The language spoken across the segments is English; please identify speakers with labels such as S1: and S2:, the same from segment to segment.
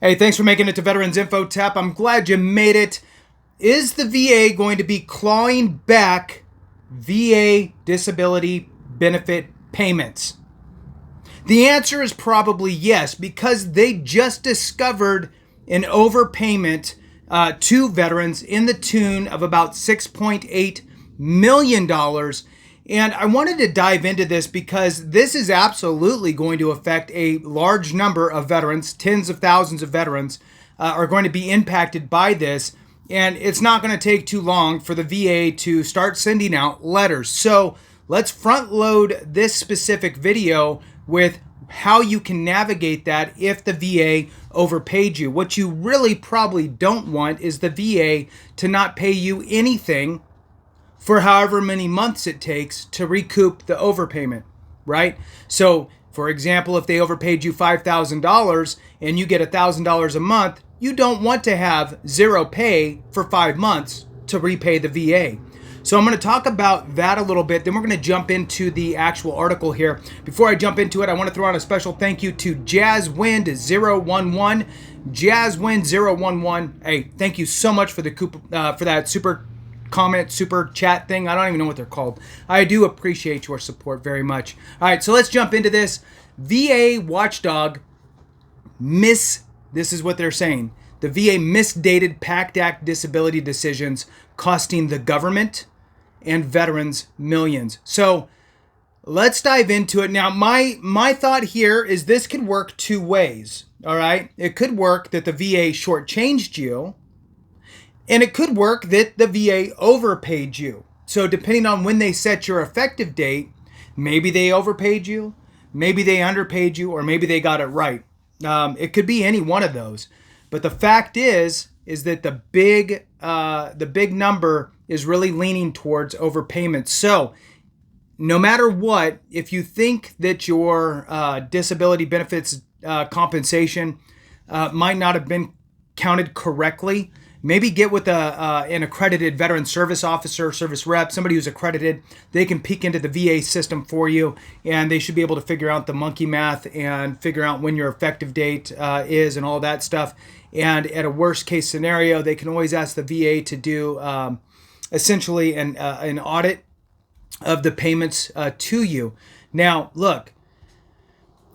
S1: Hey, thanks for making it to Veterans Info Tap. I'm glad you made it. Is the VA going to be clawing back VA disability benefit payments? The answer is probably yes, because they just discovered an overpayment to veterans in the tune of about $6.8 million. And I wanted to dive into this because this is absolutely going to affect a large number of veterans. Tens of thousands of veterans are going to be impacted by this. And it's not going to take too long for the VA to start sending out letters. So let's front load this specific video with how you can navigate that if the VA overpaid you. What you really probably don't want is the VA to not pay you anything for however many months it takes to recoup the overpayment, right? So, for example, if they overpaid you $5,000 and you get $1,000 a month, you don't want to have zero pay for 5 months to repay the VA. So I'm going to talk about that a little bit. Then we're going to jump into the actual article here. Before I jump into it, I want to throw out a special thank you to JazzWind011. JazzWind011. Hey, thank you so much for that super comment, super chat thing. I don't even know what they're called. I do appreciate your support very much. All right, so let's jump into this. VA watchdog this is what they're saying. The VA misdated PACT Act disability decisions, costing the government and veterans millions. So let's dive into it. Now, my thought here is this could work two ways. All right, it could work that the VA shortchanged you, and it could work that the VA overpaid you. So depending on when they set your effective date, maybe they overpaid you, maybe they underpaid you, or maybe they got it right. It could be any one of those. But the fact is that the big number is really leaning towards overpayment. So no matter what, if you think that your disability benefits compensation might not have been counted correctly, maybe get with an accredited veteran service officer, service rep, somebody who's accredited. They can peek into the VA system for you, and they should be able to figure out the monkey math and figure out when your effective date is and all that stuff. And at a worst case scenario, they can always ask the VA to do essentially an audit of the payments to you. Now, look,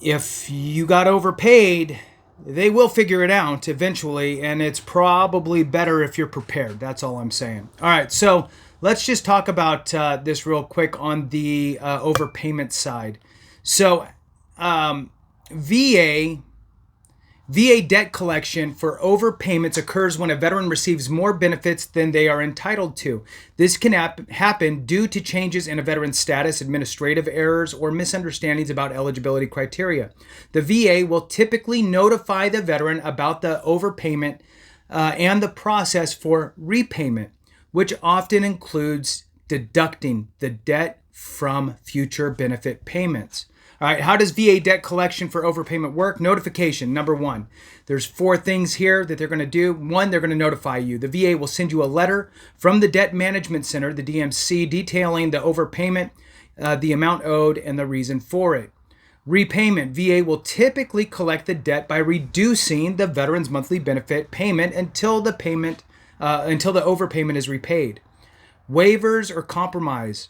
S1: if you got overpaid, they will figure it out eventually, and it's probably better if you're prepared. That's all I'm saying. All right, so let's just talk about this real quick on the overpayment side. So VA debt collection for overpayments occurs when a veteran receives more benefits than they are entitled to. This can happen due to changes in a veteran's status, administrative errors, or misunderstandings about eligibility criteria. The VA will typically notify the veteran about the overpayment and the process for repayment, which often includes deducting the debt from future benefit payments. All right, how does VA debt collection for overpayment work? Notification, number one. There's 4 things here that they're going to do. One, they're going to notify you. The VA will send you a letter from the Debt Management Center, the DMC, detailing the overpayment, the amount owed, and the reason for it. Repayment, VA will typically collect the debt by reducing the veteran's monthly benefit payment until the overpayment is repaid. Waivers or compromise.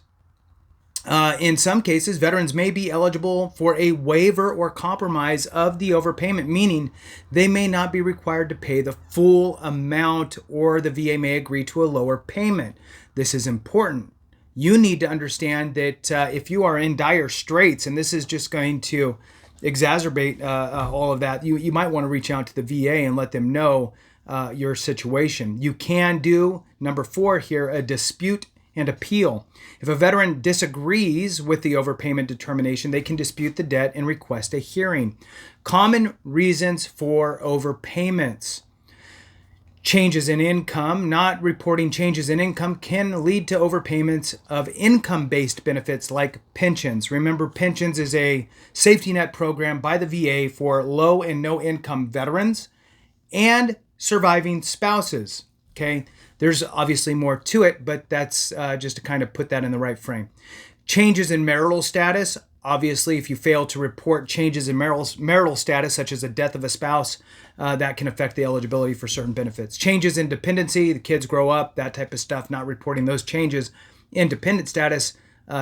S1: In some cases, veterans may be eligible for a waiver or compromise of the overpayment, meaning they may not be required to pay the full amount, or the VA may agree to a lower payment. This is important. You need to understand that if you are in dire straits, and this is just going to exacerbate all of that, you might want to reach out to the VA and let them know your situation. You can do, number 4 here, a dispute and appeal. If a veteran disagrees with the overpayment determination, they can dispute the debt and request a hearing. Common reasons for overpayments. Changes in income. Not reporting changes in income can lead to overpayments of income-based benefits like pensions. Remember, pensions is a safety net program by the VA for low and no income veterans and surviving spouses. Okay, there's obviously more to it, but that's just to kind of put that in the right frame. Changes in marital status Obviously, if you fail to report changes in marital status, such as a death of a spouse, that can affect the eligibility for certain benefits. Changes in dependency, the kids grow up, that type of stuff, not reporting those changes in dependent status,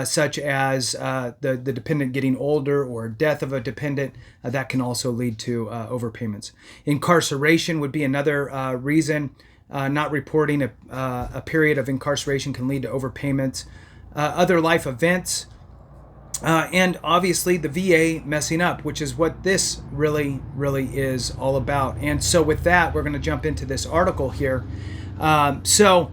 S1: such as the dependent getting older or death of a dependent, that can also lead to overpayments. Incarceration would be another reason. Not reporting a period of incarceration can lead to overpayments. Other life events, and obviously the VA messing up, which is what this really is all about. And so with that, we're going to jump into this article here. So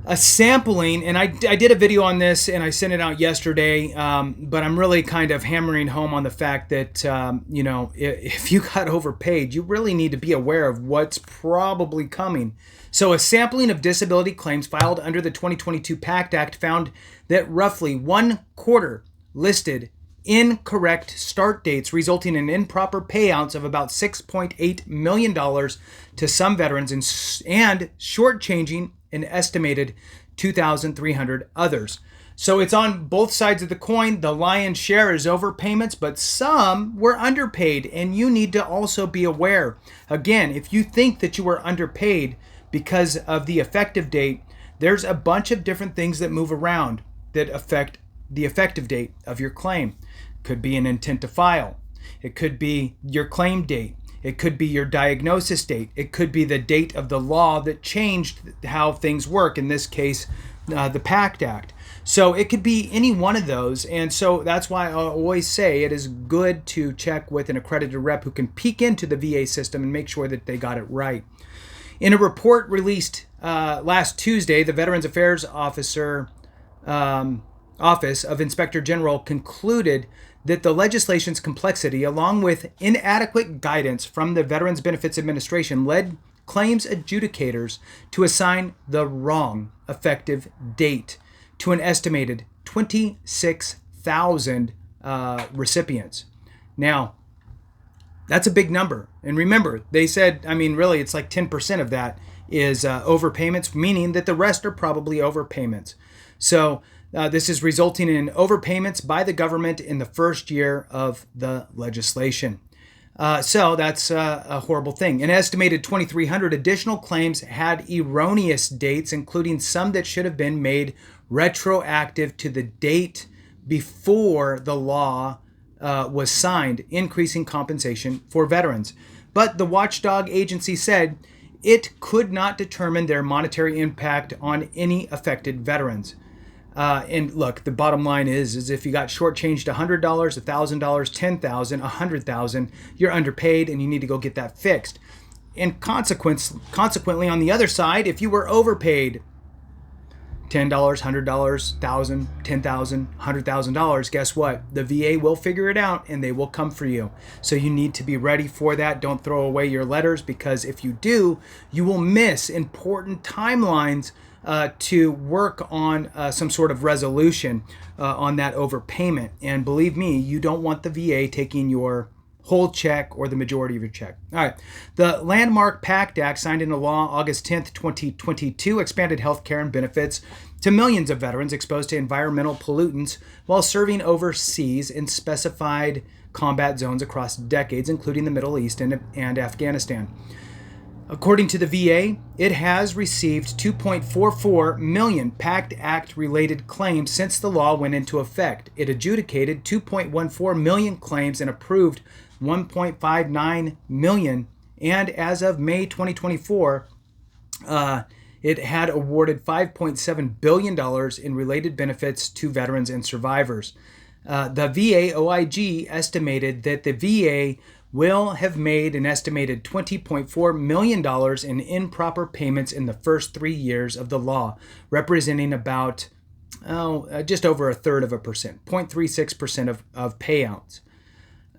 S1: a sampling, and I did a video on this and I sent it out yesterday, but I'm really kind of hammering home on the fact that, if you got overpaid, you really need to be aware of what's probably coming. So a sampling of disability claims filed under the 2022 PACT Act found that roughly 1/4 listed incorrect start dates, resulting in improper payouts of about $6.8 million to some veterans and shortchanging an estimated 2,300 others. So it's on both sides of the coin. The lion's share is overpayments, but some were underpaid, and you need to also be aware. Again, if you think that you were underpaid because of the effective date, there's a bunch of different things that move around that affect the effective date of your claim. Could be an intent to file. It could be your claim date. It could be your diagnosis date. It could be the date of the law that changed how things work, in this case, the PACT Act. So it could be any one of those. And so that's why I always say it is good to check with an accredited rep who can peek into the VA system and make sure that they got it right. In a report released last Tuesday, the Veterans Affairs Office of Inspector General concluded that the legislation's complexity, along with inadequate guidance from the Veterans Benefits Administration, led claims adjudicators to assign the wrong effective date to an estimated 26,000 recipients. Now, that's a big number. And remember, they said, really, it's like 10% of that is overpayments, meaning that the rest are probably overpayments. So this is resulting in overpayments by the government in the first year of the legislation. So that's a horrible thing. An estimated 2,300 additional claims had erroneous dates, including some that should have been made retroactive to the date before the law was signed, increasing compensation for veterans. But the watchdog agency said it could not determine their monetary impact on any affected veterans. And look, the bottom line is if you got shortchanged $100, $1,000, $10,000, $100,000, you're underpaid and you need to go get that fixed. And consequently, on the other side, if you were overpaid $10, $100, $1,000, $10,000, $100,000, guess what? The VA will figure it out and they will come for you. So you need to be ready for that. Don't throw away your letters, because if you do, you will miss important timelines to work on some sort of resolution on that overpayment. And believe me, you don't want the VA taking your whole check or the majority of your check. All right. The landmark PACT Act, signed into law August 10th, 2022, expanded health care and benefits to millions of veterans exposed to environmental pollutants while serving overseas in specified combat zones across decades, including the Middle East and Afghanistan. According to the VA, it has received 2.44 million PACT Act-related claims since the law went into effect. It adjudicated 2.14 million claims and approved 1.59 million. And as of May 2024, it had awarded $5.7 billion in related benefits to veterans and survivors. The VA OIG estimated that the VA will have made an estimated $20.4 million in improper payments in the first 3 years of the law, representing about just over 0.33%, 0.36% of payouts.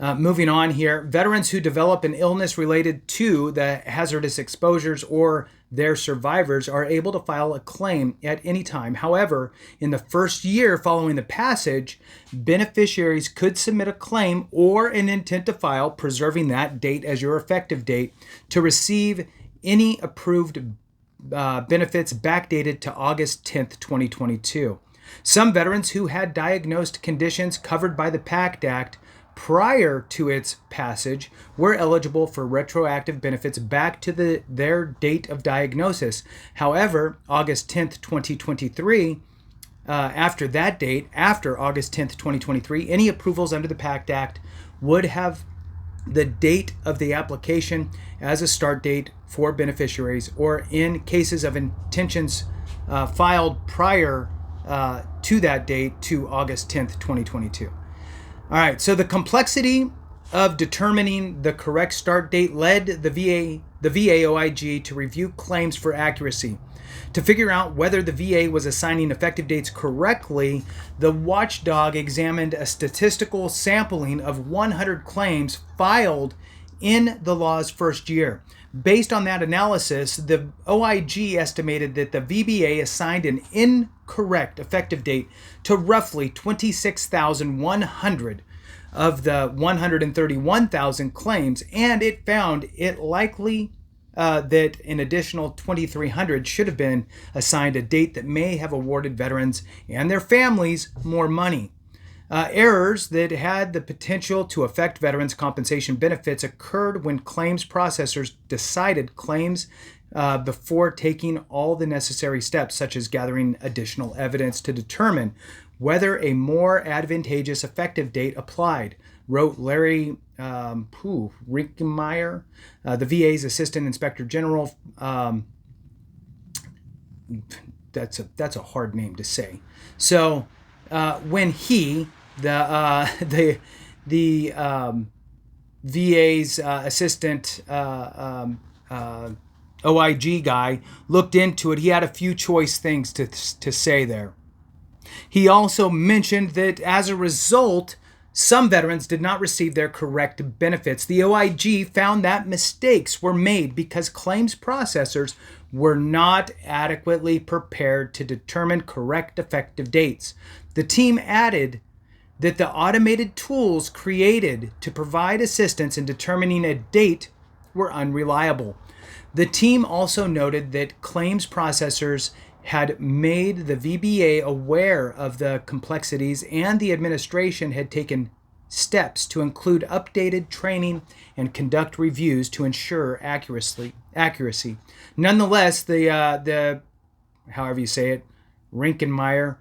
S1: Moving on here, veterans who develop an illness related to the hazardous exposures or their survivors are able to file a claim at any time. However, in the first year following the passage, beneficiaries could submit a claim or an intent to file, preserving that date as your effective date, to receive any approved benefits backdated to August 10th, 2022. Some veterans who had diagnosed conditions covered by the PACT Act prior to its passage were eligible for retroactive benefits back to their date of diagnosis. However, August 10th, 2023, after that date, after August 10th, 2023, any approvals under the PACT Act would have the date of the application as a start date for beneficiaries, or in cases of intentions filed prior to that date to August 10th, 2022. All right, so the complexity of determining the correct start date led the VA OIG to review claims for accuracy. To figure out whether the VA was assigning effective dates correctly, the watchdog examined a statistical sampling of 100 claims filed in the law's first year. Based on that analysis, the OIG estimated that the VBA assigned an incorrect effective date to roughly 26,100 of the 131,000 claims, and it found it likely that an additional 2,300 should have been assigned a date that may have awarded veterans and their families more money. Errors that had the potential to affect veterans' compensation benefits occurred when claims processors decided claims before taking all the necessary steps, such as gathering additional evidence to determine whether a more advantageous effective date applied, wrote Larry Rinkemeyer, the VA's Assistant Inspector General. That's a hard name to say. So when he, the VA's assistant OIG guy, looked into it, he had a few choice things to say there. He also mentioned that as a result, some veterans did not receive their correct benefits. The OIG found that mistakes were made because claims processors were not adequately prepared to determine correct effective dates. The team added that the automated tools created to provide assistance in determining a date were unreliable. The team also noted that claims processors had made the VBA aware of the complexities, and the administration had taken steps to include updated training and conduct reviews to ensure accuracy. Nonetheless, the however you say it, Rinkemeyer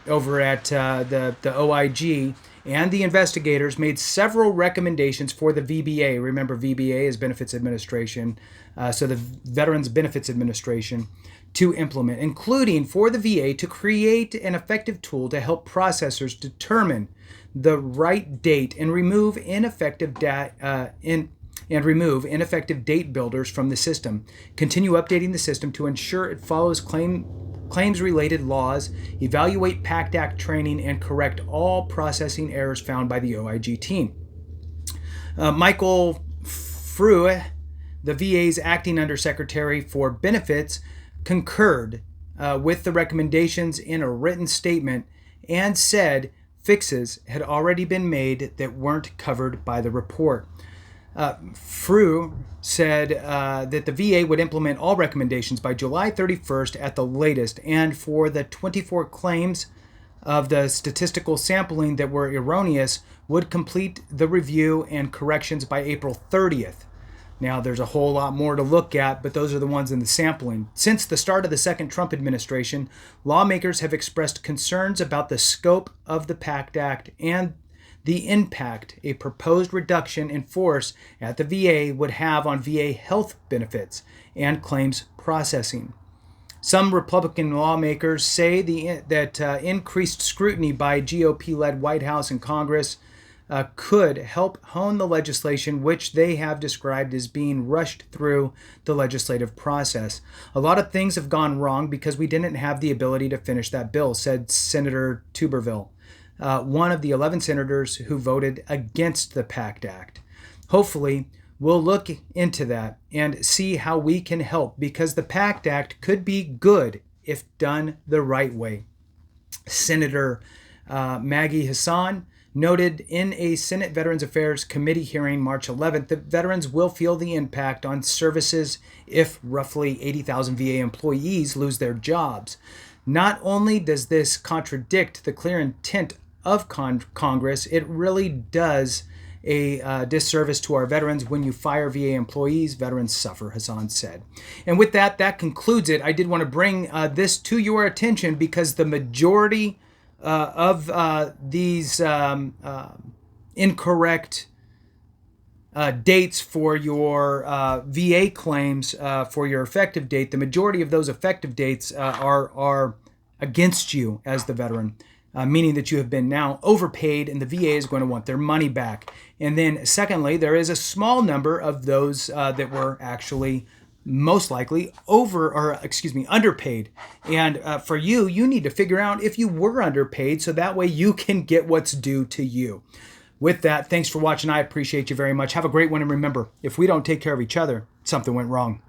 S1: over at the OIG and the investigators made several recommendations for the VBA. Remember, VBA is Benefits Administration, so the Veterans Benefits Administration, to implement, including for the VA to create an effective tool to help processors determine the right date and remove ineffective date builders from the system. Continue updating the system to ensure it follows claims-related laws, evaluate PACT Act training, and correct all processing errors found by the OIG team. Michael Frue, the VA's acting undersecretary for benefits, concurred with the recommendations in a written statement and said fixes had already been made that weren't covered by the report. Frue said that the VA would implement all recommendations by July 31st at the latest, and for the 24 claims of the statistical sampling that were erroneous, would complete the review and corrections by April 30th. Now, there's a whole lot more to look at, but those are the ones in the sampling. Since the start of the second Trump administration, lawmakers have expressed concerns about the scope of the PACT Act and the impact a proposed reduction in force at the VA would have on VA health benefits and claims processing. Some Republican lawmakers say that increased scrutiny by GOP-led White House and Congress could help hone the legislation, which they have described as being rushed through the legislative process. A lot of things have gone wrong because we didn't have the ability to finish that bill, said Senator Tuberville, one of the 11 senators who voted against the PACT Act. Hopefully, we'll look into that and see how we can help, because the PACT Act could be good if done the right way. Senator Maggie Hassan noted in a Senate Veterans Affairs Committee hearing March 11th that veterans will feel the impact on services if roughly 80,000 VA employees lose their jobs. Not only does this contradict the clear intent of Congress, it really does a disservice to our veterans. When you fire VA employees, veterans suffer, Hassan said. And with that, that concludes it. I did want to bring this to your attention because the majority of these incorrect dates for your VA claims for your effective date, the majority of those effective dates are against you as the veteran. Meaning that you have been now overpaid and the VA is going to want their money back. And then secondly, there is a small number of those that were actually most likely underpaid. And for you, you need to figure out if you were underpaid so that way you can get what's due to you. With that, thanks for watching. I appreciate you very much. Have a great one. And remember, if we don't take care of each other, something went wrong.